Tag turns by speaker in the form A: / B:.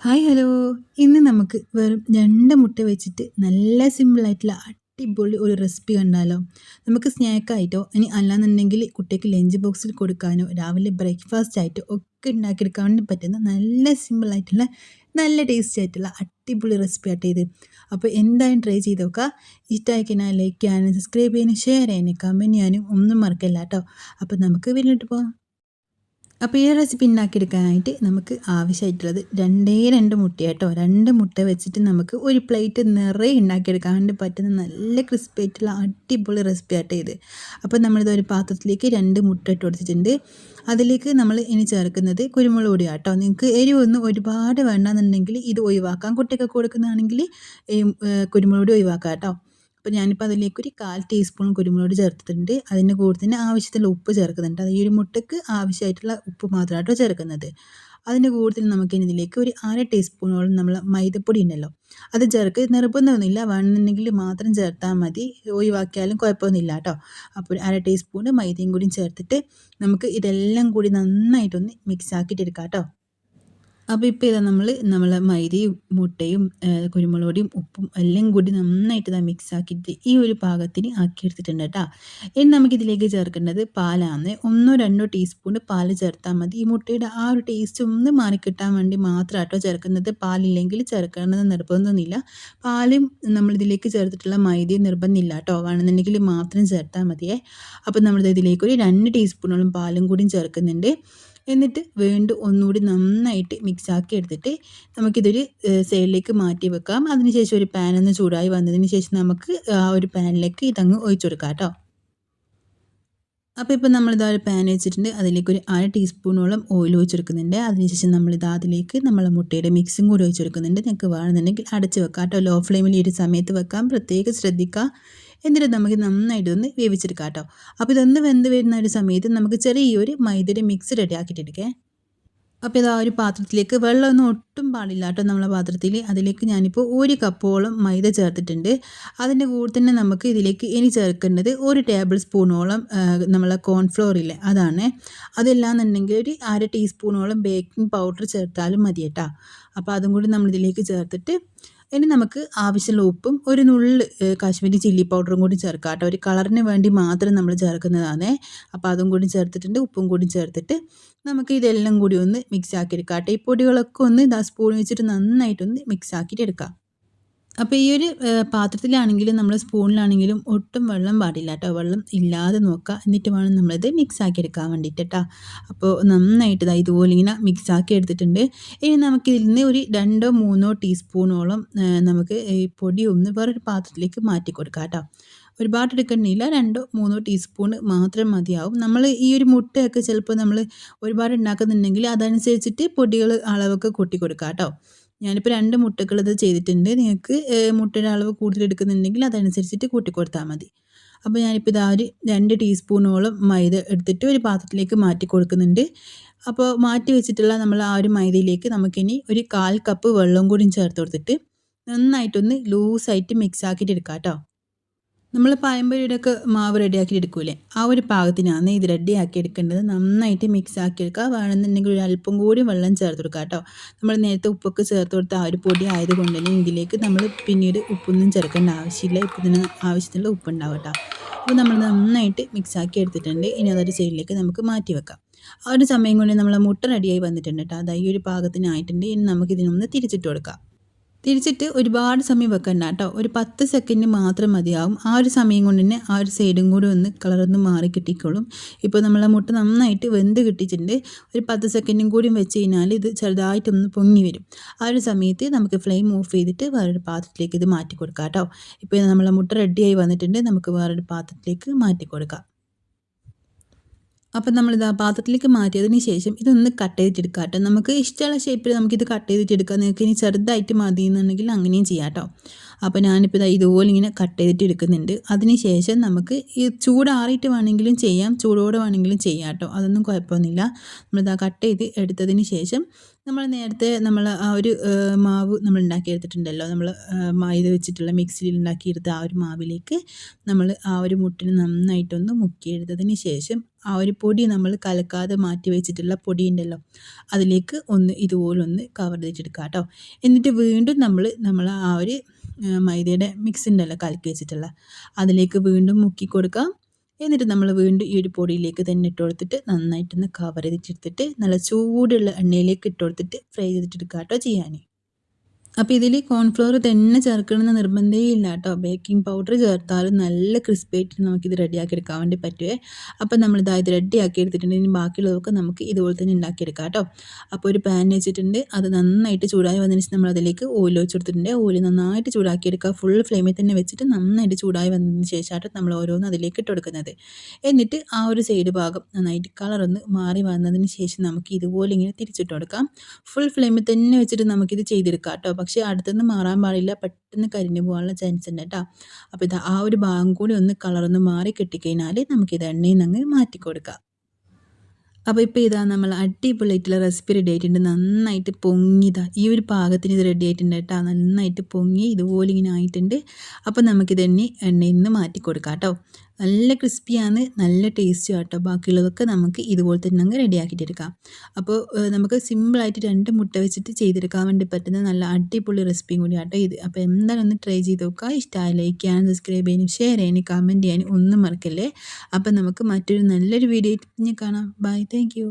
A: Hi hello. ഇന്ന് നമുക്ക് വെറും 2 മുട്ട വെച്ചിട്ട് നല്ല സിമ്പിളായിട്ടുള്ള അടിപൊളി ഒരു റെസിപ്പി കണ്ടാലോ? നമുക്ക് സ്നാക്കായിട്ടോ ഇനി അല്ലാന്നുണ്ടെങ്കിൽ കുട്ടിക്ക് ലഞ്ച് ബോക്സിൽ കൊടുക്കാനോ രാവിലെ ബ്രേക്ക്ഫാസ്റ്റ് ആയിട്ടോ ഒക്കെ ഉണ്ടാക്കിയെടുക്കാൻ വേണ്ടി പറ്റുന്ന നല്ല സിമ്പിളായിട്ടുള്ള നല്ല ടേസ്റ്റി ആയിട്ടുള്ള അടിപൊളി റെസിപ്പി ആട്ടോ ഇത്. അപ്പോൾ എന്തായാലും ട്രൈ ചെയ്ത് നോക്കുക. ഇഷ്ടമായി കഴിഞ്ഞാൽ ലൈക്ക് ചെയ്യാനും സബ്സ്ക്രൈബ് ചെയ്യാനും ഷെയർ ചെയ്യാനും കമൻറ്റ് ചെയ്യാനും ഒന്നും മറക്കല്ല കേട്ടോ. അപ്പോൾ നമുക്ക് വീട്ടിലോട്ട് പോകാം. അപ്പോൾ ഈ റെസിപ്പി ഉണ്ടാക്കിയെടുക്കാനായിട്ട് നമുക്ക് ആവശ്യമായിട്ടുള്ളത് 2 മുട്ട കേട്ടോ. 2 മുട്ട വെച്ചിട്ട് നമുക്ക് ഒരു പ്ലേറ്റ് നിറയെ ഉണ്ടാക്കിയെടുക്കാൻ വേണ്ടി പറ്റുന്ന നല്ല ക്രിസ്പി ആയിട്ടുള്ള അടിപൊളി റെസിപ്പി ആട്ടോ ഇത്. അപ്പോൾ നമ്മളിത് ഒരു പാത്രത്തിലേക്ക് 2 മുട്ട ഇട്ട് കൊടുത്തിട്ടുണ്ട്. അതിലേക്ക് നമ്മൾ ഇനി ചേർക്കുന്നത് കുരുമുളക് പൊടി കേട്ടോ. നിങ്ങൾക്ക് എരിവൊന്നും ഒരുപാട് വേണ്ടാന്നുണ്ടെങ്കിൽ ഇത് ഒഴിവാക്കാം. കുട്ടികൾക്ക് കൊടുക്കുന്നതാണെങ്കിൽ കുരുമുളക് പൊടി ഒഴിവാക്കാം കേട്ടോ. അപ്പോൾ ഞാനിപ്പോൾ അതിലേക്കൊരു 1/4 ടീസ്പൂൺ കുരുമുളക് ചേർത്തിട്ടുണ്ട്. അതിൻ്റെ കൂടെ തന്നെ ആവശ്യത്തിനുള്ള ഉപ്പ് ചേർക്കുന്നുണ്ട്. അത് ഈ ഒരു മുട്ടയ്ക്ക് ആവശ്യമായിട്ടുള്ള ഉപ്പ് മാത്രമായിട്ടോ ചേർക്കുന്നത്. അതിൻ്റെ കൂട്ടത്തിൽ നമുക്കിനി ഇതിലേക്ക് ഒരു 1/2 ടീസ്പൂണോളം നമ്മൾ മൈദപ്പൊടി ഉണ്ടല്ലോ അത് ചേർക്ക്. നിർബന്ധമൊന്നുമില്ല, വേണമെന്നുണ്ടെങ്കിൽ മാത്രം ചേർത്താൽ മതി, ഒഴിവാക്കിയാലും കുഴപ്പമൊന്നുമില്ല കേട്ടോ. അപ്പോൾ ഒരു 1/2 ടീസ്പൂൺ മൈദയും കൂടി ചേർത്തിട്ട് നമുക്ക് ഇതെല്ലാം കൂടി നന്നായിട്ടൊന്ന് മിക്സ് ആക്കിയിട്ട് എടുക്കാം കേട്ടോ. അപ്പോൾ ഇപ്പോൾ ഇതാ നമ്മളെ മൈദയും മുട്ടയും കുരുമുളക് പൊടിയും ഉപ്പും എല്ലാം കൂടി നന്നായിട്ട് ഇതാ മിക്സ് ആക്കിയിട്ട് ഈ ഒരു പാകത്തിന് ആക്കിയെടുത്തിട്ടുണ്ട് കേട്ടോ. ഇനി നമുക്കിതിലേക്ക് ചേർക്കേണ്ടത് പാലാണ്. 1-2 ടീസ്പൂൺ പാൽ ചേർത്താൽ മതി. ഈ മുട്ടയുടെ ആ ഒരു ടേസ്റ്റ് ഒന്ന് മാറിക്കിട്ടാൻ വേണ്ടി മാത്രം കേട്ടോ ചേർക്കുന്നത്. പാലില്ലെങ്കിൽ ചേർക്കണമെന്ന് നിർബന്ധമൊന്നുമില്ല. പാലും നമ്മളിതിലേക്ക് ചേർത്തിട്ടുള്ള മൈദയും നിർബന്ധമില്ല കേട്ടോ. വേണമെന്നുണ്ടെങ്കിൽ മാത്രം ചേർത്താൽ മതിയേ. അപ്പോൾ നമ്മളിതിലേക്ക് ഒരു 2 ടീസ്പൂണോളം പാലും കൂടി ചേർക്കുന്നുണ്ട്. എന്നിട്ട് വീണ്ടും ഒന്നുകൂടി നന്നായിട്ട് മിക്സാക്കി എടുത്തിട്ട് നമുക്കിതൊരു സൈഡിലേക്ക് മാറ്റി വെക്കാം. അതിനുശേഷം ഒരു പാൻ ഒന്ന് ചൂടായി വന്നതിന് ശേഷം നമുക്ക് ആ ഒരു പാനിലേക്ക് ഇതങ്ങ് ഒഴിച്ചു കൊടുക്കാം കേട്ടോ. അപ്പോൾ ഇപ്പോൾ നമ്മളിതാ ഒരു പാൻ വെച്ചിട്ടുണ്ട്. അതിലേക്ക് ഒരു 1/2 ടീസ്പൂണോളം ഓയിൽ ഒഴിച്ചെടുക്കുന്നുണ്ട്. അതിനുശേഷം നമ്മളിതാ അതിലേക്ക് നമ്മളെ മുട്ടയുടെ മിക്സും കൂടി ഒഴിച്ചെടുക്കുന്നുണ്ട്. നിങ്ങൾക്ക് വേണമെന്നുണ്ടെങ്കിൽ അടച്ച് വെക്കാം കേട്ടോ. ലോ ഫ്ലെയിമിൽ ഈ ഒരു സമയത്ത് വെക്കാം, പ്രത്യേകം ശ്രദ്ധിക്കുക. എന്നിട്ട് നമുക്ക് നന്നായിട്ടൊന്ന് വേവിച്ചെടുക്കാം കേട്ടോ. അപ്പോൾ ഇതൊന്ന് വെന്ത് വരുന്ന ഒരു സമയത്ത് നമുക്ക് ചെറിയൊരു മൈദയുടെ മിക്സ് റെഡി ആക്കിയിട്ടെടുക്കേ. അപ്പോൾ ഇതാ ഒരു പാത്രത്തിലേക്ക് വെള്ളമൊന്നും ഒട്ടും പാടില്ല കേട്ടോ നമ്മളെ പാത്രത്തിൽ. അതിലേക്ക് ഞാനിപ്പോൾ 1 കപ്പോളം മൈദ ചേർത്തിട്ടുണ്ട്. അതിൻ്റെ കൂടെ തന്നെ നമുക്ക് ഇതിലേക്ക് ഇനി ചേർക്കേണ്ടത് 1 ടേബിൾ സ്പൂണോളം നമ്മളെ കോൺഫ്ലോർ ഇല്ലേ അതാണ്. അതല്ലാന്നുണ്ടെങ്കിൽ ഒരു 1/2 ടീസ്പൂണോളം ബേക്കിംഗ് പൗഡർ ചേർത്താലും മതി കേട്ടോ. അപ്പോൾ അതും കൂടി നമ്മളിതിലേക്ക് ചേർത്തിട്ട് ഇനി നമുക്ക് ആവശ്യമുള്ള ഉപ്പും ഒരു നുള്ള് കാശ്മീരി ചില്ലി പൗഡറും കൂടി ചേർക്കാം കേട്ടോ. ഒരു കളറിന് വേണ്ടി മാത്രം നമ്മൾ ചേർക്കുന്നതാണ്. അപ്പോൾ അതും കൂടി ചേർത്തിട്ടുണ്ട്, ഉപ്പും കൂടി ചേർത്തിട്ട് നമുക്ക് ഇതെല്ലാം കൂടി ഒന്ന് മിക്സ് ആക്കിയെടുക്കാം കേട്ടോ. ഈ പൊടികളൊക്കെ ഒന്ന് സ്പൂൺ വെച്ചിട്ട് നന്നായിട്ടൊന്ന് മിക്സ് ആക്കിയിട്ട് എടുക്കാം. അപ്പോൾ ഈ ഒരു പാത്രത്തിലാണെങ്കിലും നമ്മൾ സ്പൂണിലാണെങ്കിലും ഒട്ടും വെള്ളം പാടില്ല കേട്ടോ. വെള്ളം ഇല്ലാതെ നോക്കുക. എന്നിട്ട് വേണം നമ്മളിത് മിക്സ് ആക്കി എടുക്കാൻ വേണ്ടിയിട്ട് കേട്ടോ. അപ്പോൾ നന്നായിട്ട് ഇതുപോലെ ഇങ്ങനെ മിക്സ് ആക്കി എടുത്തിട്ടുണ്ട്. ഇനി നമുക്കിതിൽ നിന്ന് ഒരു 2-3 ടീസ്പൂണോളം നമുക്ക് ഈ പൊടി ഒന്ന് വേറൊരു പാത്രത്തിലേക്ക് മാറ്റി കൊടുക്കാം കേട്ടോ. ഒരുപാട് എടുക്കണമെന്നില്ല, 2-3 ടീസ്പൂൺ മാത്രം മതിയാവും. നമ്മൾ ഈ ഒരു മുട്ടയൊക്കെ ചിലപ്പോൾ നമ്മൾ ഒരുപാട് ഉണ്ടാക്കുന്നുണ്ടെങ്കിൽ അതനുസരിച്ചിട്ട് പൊടികൾ അളവൊക്കെ കൂട്ടി കൊടുക്കാം കേട്ടോ. ഞാനിപ്പോൾ 2 മുട്ടകൾ ഇത് ചെയ്തിട്ടുണ്ട്. നിങ്ങൾക്ക് മുട്ടയുടെ അളവ് കൂടുതൽ എടുക്കുന്നുണ്ടെങ്കിൽ അതനുസരിച്ചിട്ട് കൂട്ടിക്കൊടുത്താൽ മതി. അപ്പോൾ ഞാനിപ്പോൾ ഇതാ ഒരു 2 ടീസ്പൂണോളം മൈദ എടുത്തിട്ട് ഒരു പാത്രത്തിലേക്ക് മാറ്റി കൊടുക്കുന്നുണ്ട്. അപ്പോൾ മാറ്റി വെച്ചിട്ടുള്ള നമ്മൾ ആ ഒരു മൈദയിലേക്ക് നമുക്കിനി ഒരു 1/4 കപ്പ് വെള്ളം കൂടി ചേർത്ത് കൊടുത്തിട്ട് നന്നായിട്ടൊന്ന് ലൂസായിട്ട് മിക്സ് ആക്കിയിട്ട് എടുക്കാം കേട്ടോ. നമ്മൾ പഴംപൊരിയുടെയൊക്കെ മാവ് റെഡിയാക്കി എടുക്കൂലേ, ആ ഒരു പാകത്തിനാണ് ഇത് റെഡിയാക്കി എടുക്കേണ്ടത്. നന്നായിട്ട് മിക്സ് ആക്കി എടുക്കുക. വേണമെന്നുണ്ടെങ്കിൽ ഒരു അല്പം കൂടി വെള്ളം ചേർത്ത് കൊടുക്കുക കേട്ടോ. നമ്മൾ നേരത്തെ ഉപ്പൊക്കെ ചേർത്ത് കൊടുത്ത ആ ഒരു പൊടി ആയതുകൊണ്ട് തന്നെ ഇതിലേക്ക് നമ്മൾ പിന്നീട് ഉപ്പൊന്നും ചേർക്കേണ്ട ആവശ്യമില്ല. ഇതിന് ആവശ്യത്തിനുള്ള ഉപ്പുണ്ടാവും കേട്ടോ. അപ്പോൾ നമ്മൾ നന്നായിട്ട് മിക്സ് ആക്കി എടുത്തിട്ടുണ്ട്. ഇനി അതൊരു സൈഡിലേക്ക് നമുക്ക് മാറ്റി വെക്കാം. ആ ഒരു സമയം കൊണ്ട് നമ്മൾ മുട്ട റെഡിയായി വന്നിട്ടുണ്ട് കേട്ടോ. അത് ഈ ഒരു പാകത്തിനായിട്ടുണ്ട്. ഇനി നമുക്ക് ഇതിനൊന്ന് തിരിച്ചിട്ട് കൊടുക്കാം. തിരിച്ചിട്ട് ഒരുപാട് സമയം വെക്കണ്ട കേട്ടോ. ഒരു 10 സെക്കൻഡ് മാത്രം മതിയാവും. ആ ഒരു സമയം കൊണ്ട് തന്നെ ആ ഒരു സൈഡും കൂടി ഒന്ന് കളറൊന്ന് മാറി കിട്ടിക്കോളും. ഇപ്പോൾ നമ്മളെ മുട്ട നന്നായിട്ട് വെന്ത് കിട്ടിയിട്ടുണ്ട്. ഒരു 10 സെക്കൻഡും കൂടി വെച്ച് കഴിഞ്ഞാൽ ഇത് ചെറുതായിട്ടൊന്ന് പൊങ്ങി വരും. ആ ഒരു സമയത്ത് നമുക്ക് ഫ്ലെയിം ഓഫ് ചെയ്തിട്ട് വേറൊരു പാത്രത്തിലേക്ക് ഇത് മാറ്റി കൊടുക്കാം കേട്ടോ. ഇപ്പോൾ നമ്മളെ മുട്ട റെഡിയായി വന്നിട്ടുണ്ട്. നമുക്ക് വേറൊരു പാത്രത്തിലേക്ക് മാറ്റി കൊടുക്കാം. അപ്പം നമ്മളിത് ആ പാത്രത്തിലേക്ക് മാറ്റിയതിന് ശേഷം ഇതൊന്ന് കട്ട് ചെയ്തിട്ടെടുക്കാം കേട്ടോ. നമുക്ക് ഇഷ്ടമുള്ള ഷേപ്പിൽ നമുക്കിത് കട്ട് ചെയ്തിട്ടെടുക്കാം. നിങ്ങൾക്ക് ഇനി ചെറുതായിട്ട് മതി എന്നുണ്ടെങ്കിൽ അങ്ങനെയും ചെയ്യാം കേട്ടോ. അപ്പോൾ ഞാനിപ്പോൾ ഇതാ ഇതുപോലെ ഇങ്ങനെ കട്ട് ചെയ്തിട്ട് എടുക്കുന്നുണ്ട്. അതിന് ശേഷം നമുക്ക് ഈ ചൂടാറിയിട്ട് വേണമെങ്കിലും ചെയ്യാം, ചൂടോടെ വേണമെങ്കിലും ചെയ്യാം കേട്ടോ, അതൊന്നും കുഴപ്പമൊന്നുമില്ല. നമ്മളിതാ കട്ട് ചെയ്ത് എടുത്തതിന് ശേഷം നമ്മൾ നേരത്തെ നമ്മൾ ആ ഒരു മാവ് നമ്മൾ ഉണ്ടാക്കിയെടുത്തിട്ടുണ്ടല്ലോ, നമ്മൾ മൈദ വെച്ചിട്ടുള്ള മിക്സിയിൽ ഉണ്ടാക്കിയെടുത്ത ആ ഒരു മാവിലേക്ക് നമ്മൾ ആ ഒരു മുട്ടിന് നന്നായിട്ടൊന്ന് മുക്കിയെടുത്തതിന് ശേഷം ആ ഒരു പൊടി നമ്മൾ കലക്കാതെ മാറ്റി വെച്ചിട്ടുള്ള പൊടി ഉണ്ടല്ലോ, അതിലേക്ക് ഒന്ന് ഇതുപോലെ ഒന്ന് കവർ ചെയ്തെടുക്കുക കേട്ടോ. എന്നിട്ട് വീണ്ടും നമ്മൾ ആ ഒരു മൈദയുടെ മിക്സ് ഉണ്ടല്ലോ കലക്കി വെച്ചിട്ടുള്ള, അതിലേക്ക് വീണ്ടും മുക്കി കൊടുക്കാം. എന്നിട്ട് നമ്മൾ വീണ്ടും ഈ ഒരു പൊടിയിലേക്ക് തന്നെ ഇട്ട് കൊടുത്തിട്ട് നന്നായിട്ടൊന്ന് കവർ ചെയ്തിട്ടെടുത്തിട്ട് നല്ല ചൂടുള്ള എണ്ണയിലേക്ക് ഇട്ട് കൊടുത്തിട്ട് ഫ്രൈ ചെയ്തിട്ടെടുക്കുക കേട്ടോ ചെയ്യാൻ. അപ്പോൾ ഇതിൽ കോൺഫ്ലവർ തന്നെ ചേർക്കണമെന്ന് നിർബന്ധമേ ഇല്ല കേട്ടോ, ബേക്കിംഗ് പൗഡർ ചേർത്താലും നല്ല ക്രിസ്പി ആയിട്ട് നമുക്കിത് റെഡിയാക്കി എടുക്കാൻ വേണ്ടി പറ്റുമേ. അപ്പോൾ നമ്മളിതാ ഇത് റെഡിയാക്കി എടുത്തിട്ടുണ്ടെങ്കിൽ ബാക്കിയുള്ളതൊക്കെ നമുക്ക് ഇതുപോലെ തന്നെ ഉണ്ടാക്കിയെടുക്കാം കേട്ടോ. അപ്പോൾ ഒരു പാൻ വെച്ചിട്ടുണ്ട്, അത് നന്നായിട്ട് ചൂടായി വന്നതിന് ശേഷം നമ്മൾ അതിലേക്ക് ഓയിൽ ഒഴിച്ച് കൊടുത്തിട്ടുണ്ട്. ഓയിൽ നന്നായിട്ട് ചൂടാക്കിയെടുക്കുക, ഫുൾ ഫ്ലെയിമിൽ തന്നെ വെച്ചിട്ട് നന്നായിട്ട് ചൂടായി വന്നതിന് ശേഷമായിട്ട് നമ്മൾ ഓരോന്ന് അതിലേക്ക് ഇട്ട് കൊടുക്കുന്നത്. എന്നിട്ട് ആ ഒരു സൈഡ് ഭാഗം നന്നായിട്ട് കളറൊന്ന് മാറി വന്നതിന് ശേഷം നമുക്ക് ഇതുപോലെ ഇങ്ങനെ തിരിച്ചിട്ട് കൊടുക്കാം. ഫുൾ ഫ്ലെയിമിൽ തന്നെ വെച്ചിട്ട് നമുക്കിത് ചെയ്തെടുക്കാം കേട്ടോ. പക്ഷേ അടുത്തുനിന്ന് മാറാൻ പാടില്ല, പെട്ടെന്ന് കരിഞ്ഞു പോകാനുള്ള ചാൻസ് ഉണ്ട് കേട്ടോ. അപ്പോൾ ഇത് ആ ഒരു ഭാഗം കൂടി ഒന്ന് കളറൊന്ന് മാറി കിട്ടിക്കഴിഞ്ഞാൽ നമുക്കിത് എണ്ണയിൽ നിന്ന് അങ്ങ് മാറ്റി കൊടുക്കാം. അപ്പോൾ ഇപ്പോൾ ഇതാ നമ്മൾ അടിപൊളിയായിട്ടുള്ള റെസിപ്പി റെഡി ആയിട്ടുണ്ട്. നന്നായിട്ട് പൊങ്ങിയതാ ഈ ഒരു പാകത്തിന് ഇത് റെഡി ആയിട്ടുണ്ട് കേട്ടോ, നന്നായിട്ട് പൊങ്ങി ഇതുപോലെ ഇങ്ങനെ ആയിട്ടുണ്ട്. അപ്പോൾ നമുക്കിത് എണ്ണയിൽ നിന്ന് മാറ്റി കൊടുക്കാം കേട്ടോ. നല്ല ക്രിസ്പിയാണ്, നല്ല ടേസ്റ്റും കേട്ടോ. ബാക്കിയുള്ളതൊക്കെ നമുക്ക് ഇതുപോലെ തന്നെ അങ്ങ് റെഡിയാക്കിയിട്ട് എടുക്കാം. അപ്പോൾ നമുക്ക് സിമ്പിളായിട്ട് 2 മുട്ട വെച്ചിട്ട് ചെയ്തെടുക്കാൻ വേണ്ടി പറ്റുന്ന നല്ല അടിപൊളി റെസിപ്പിയും കൂടി കേട്ടോ ഇത്. അപ്പോൾ എന്തായാലും ഒന്ന് ട്രൈ ചെയ്ത് നോക്കുക. ഇഷ്ടമായി ലൈക്ക് ചെയ്യാനും സബ്സ്ക്രൈബ് ചെയ്യാനും ഷെയർ ചെയ്യാനും കമൻറ്റ് ചെയ്യാനും ഒന്നും മറക്കല്ലേ. അപ്പോൾ നമുക്ക് മറ്റൊരു നല്ലൊരു വീഡിയോ കാണാം. Bye, thank U.